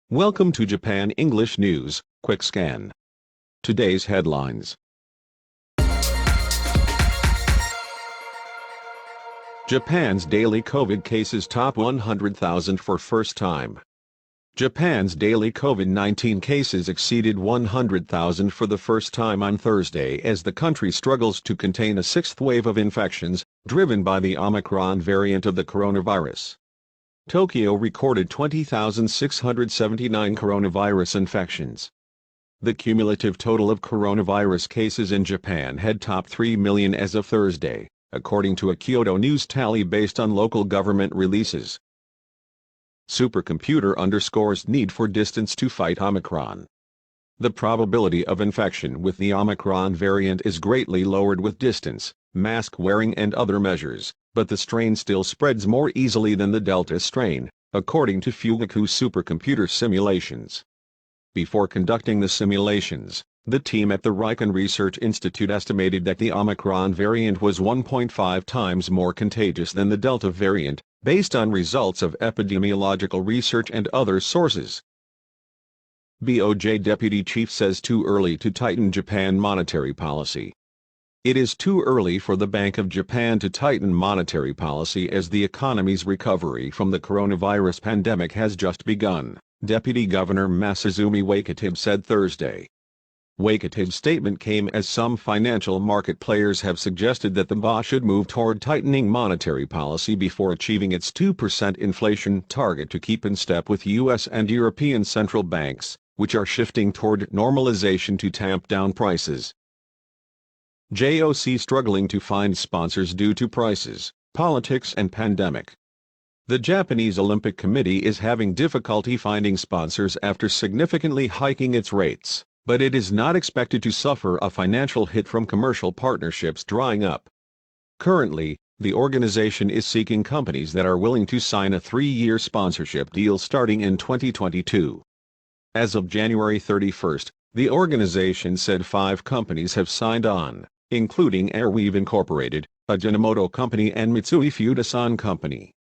Welcome to Japan English News, Quick Scan. Today's headlines. Japan's daily COVID cases top 100,000 for first time. Japan's daily COVID-19 cases exceeded 100,000 for the first time on Thursday as the country struggles to contain a sixth wave of infections, driven by the Omicron variant of the coronavirus. Tokyo recorded 20,679 coronavirus infections. The cumulative total of coronavirus cases in Japan had topped 3 million as of Thursday, according to a Kyodo news tally based on local government releases. Supercomputer underscores need for distance to fight Omicron. The probability of infection with the Omicron variant is greatly lowered with distance, mask wearing and other measures, but the strain still spreads more easily than the Delta strain, according to Fugaku supercomputer simulations. Before conducting the simulations, the team at the Riken Research Institute estimated that the Omicron variant was 1.5 times more contagious than the Delta variant, based on results of epidemiological research and other sources. BOJ Deputy Chief says too early to tighten Japan monetary policy. It is too early for the Bank of Japan to tighten monetary policy as the economy's recovery from the coronavirus pandemic has just begun, Deputy Governor Masazumi Wakatibe said Thursday. Wakatibe's statement came as some financial market players have suggested that the BOJ should move toward tightening monetary policy before achieving its 2% inflation target to keep in step with U.S. and European central banks, which are shifting toward normalization to tamp down prices. JOC struggling to find sponsors due to prices, politics and pandemic. The Japanese Olympic Committee is having difficulty finding sponsors after significantly hiking its rates, but it is not expected to suffer a financial hit from commercial partnerships drying up. Currently, the organization is seeking companies that are willing to sign a 3-year sponsorship deal starting in 2022. As of January 31, the organization said 5 companies have signed on, including Airweave Incorporated, a Ajinomoto company and Mitsui Fudosan Company.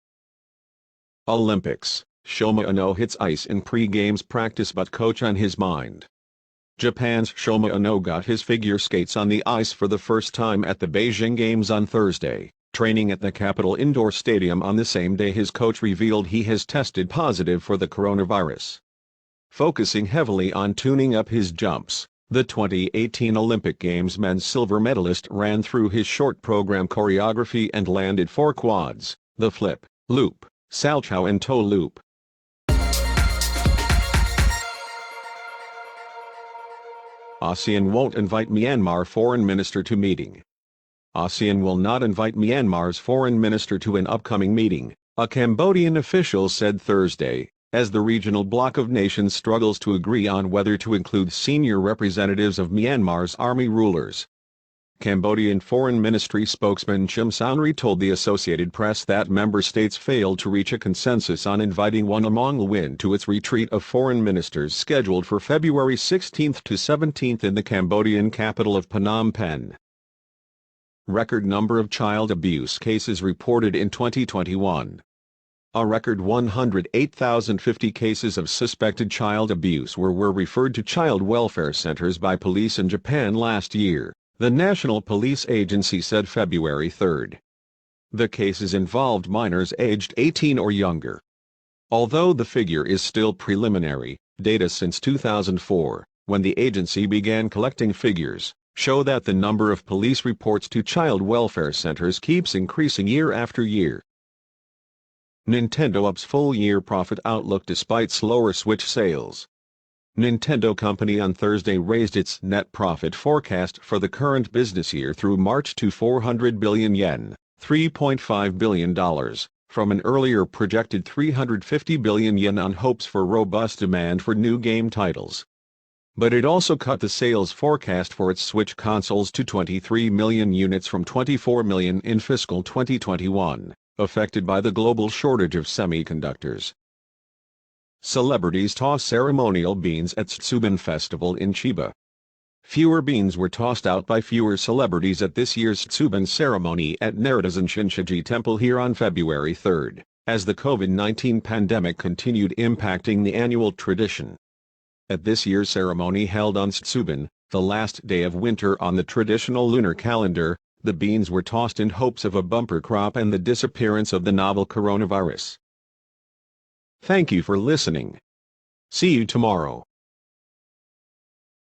Olympics, Shoma Ono hits ice in pre-games practice but coach on his mind. Japan's Shoma Ono got his figure skates on the ice for the first time at the Beijing Games on Thursday, training at the Capitol Indoor Stadium on the same day his coach revealed he has tested positive for the coronavirus. Focusing heavily on tuning up his jumps, the 2018 Olympic Games men's silver medalist ran through his short program choreography and landed 4 quads, the flip, loop, salchow and toe loop. ASEAN won't invite Myanmar foreign minister to meeting. ASEAN will not invite Myanmar's foreign minister to an upcoming meeting, a Cambodian official said Thursday, as the regional bloc of nations struggles to agree on whether to include senior representatives of Myanmar's army rulers. Cambodian Foreign Ministry spokesman Chim Sounry told the Associated Press that member states failed to reach a consensus on inviting Won Among Win to its retreat of foreign ministers scheduled for February 16 to 17 in the Cambodian capital of Phnom Penh. Record number of child abuse cases reported in 2021. A record 108,050 cases of suspected child abuse were referred to child welfare centers by police in Japan last year, the National Police Agency said February 3. The cases involved minors aged 18 or younger. Although the figure is still preliminary, data since 2004, when the agency began collecting figures, show that the number of police reports to child welfare centers keeps increasing year after year. Nintendo ups full-year profit outlook despite slower Switch sales. Nintendo company on Thursday raised its net profit forecast for the current business year through March to 400 billion yen, $3.5 billion, from an earlier projected 350 billion yen on hopes for robust demand for new game titles. But it also cut the sales forecast for its Switch consoles to 23 million units from 24 million in fiscal 2021. Affected by the global shortage of semiconductors. Celebrities toss ceremonial beans at Tsuben Festival in Chiba. Fewer beans were tossed out by fewer celebrities at this year's Tsuben ceremony at Narita's Shinshaji Temple here on February 3. as the COVID-19 pandemic continued impacting the annual tradition. At this year's ceremony held on Tsubun, the last day of winter on the traditional lunar calendar, the beans were tossed in hopes of a bumper crop and the disappearance of the novel coronavirus. Thank you for listening. See you tomorrow.